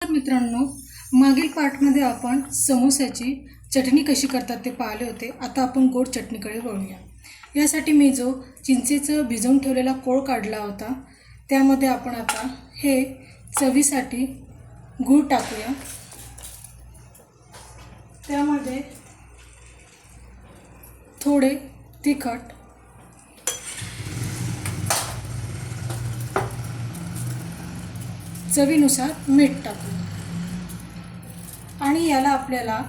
तर मित्रांनो, मागील पार्टमध्ये आपण समोस्याची चटणी कशी करतात ते पाहिले होते. आता आपण गोड चटणीकडे वळूया. यासाठी मी जो चिंचेचं भिजवून ठेवलेला कोळ काढला होता, त्यामध्ये आपण आता हे चवीसाठी गूळ टाकूया. त्यामध्ये थोडे तिखट, चवीनुसार मीठ टाकू आणि याला आपल्याला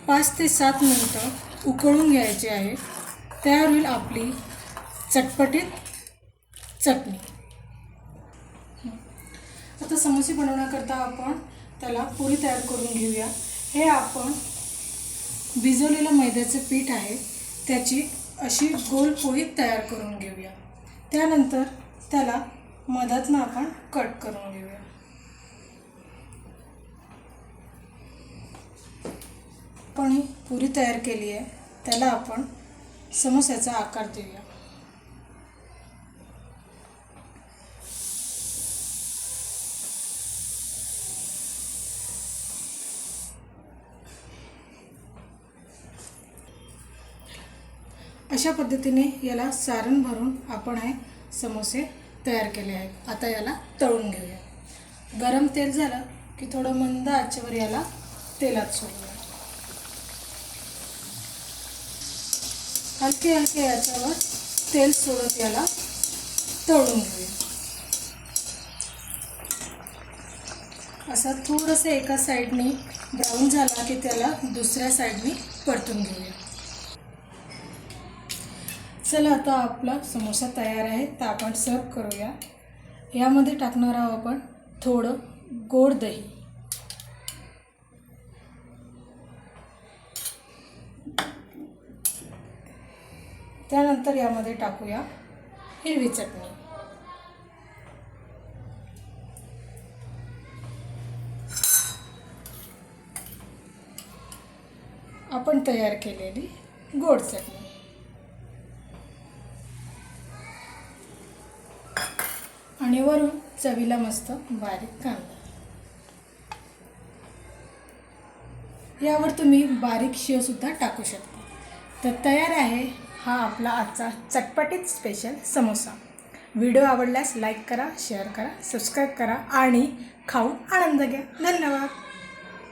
5 ते 7 मिनिटं उकळून घ्यायचे आहे. तयार होईल आपली चटपटीत चटणी. आता समोसे बनवण्याकरता आपण त्याला पुरी तयार करून घेऊया. हे आपण भिजवलेलं मैद्याचं पीठ आहे, त्याची अशी गोल पोळी तयार करून घेऊया. त्यानंतर त्याला मधातनं आपण कट करून घेऊया. आपण ही पुरी तयार केली आहे, त्याला आपण समोस्याचा आकार देऊया. अशा पद्धतीने याला सारण भरून आपण हे समोसे तयार केले आहेत. आता याला तळून घेऊया. गरम तेल झालं की थोडं मंद आचेवर याला तेलात सोडूया. हलके हलके याच्यावर तेल सोडत याला तळून घेऊया. असा थोडंसं एका साईडनी ब्राऊन झाला की त्याला दुसऱ्या साईडनी परतून घेऊया. चला, आता आपला समोसा तयार आहे, तर आपण सर्व करूया. यामध्ये टाकणार आहोत आपण थोडं गोड दही, त्यानंतर यामध्ये टाकूया हिरवी चटणी, आपण तयार केलेली गोड चटणी आणि वरून चवीला मस्त बारीक कांदा. यावर तुम्ही बारीक शेव सुद्धा टाकू शकता. तर तयार आहे हा आपला आजचा चटपटीत स्पेशल समोसा. व्हिडिओ आवडल्यास लाईक करा, शेअर करा, सबस्क्राईब करा आणि खाऊन आनंद घ्या. धन्यवाद.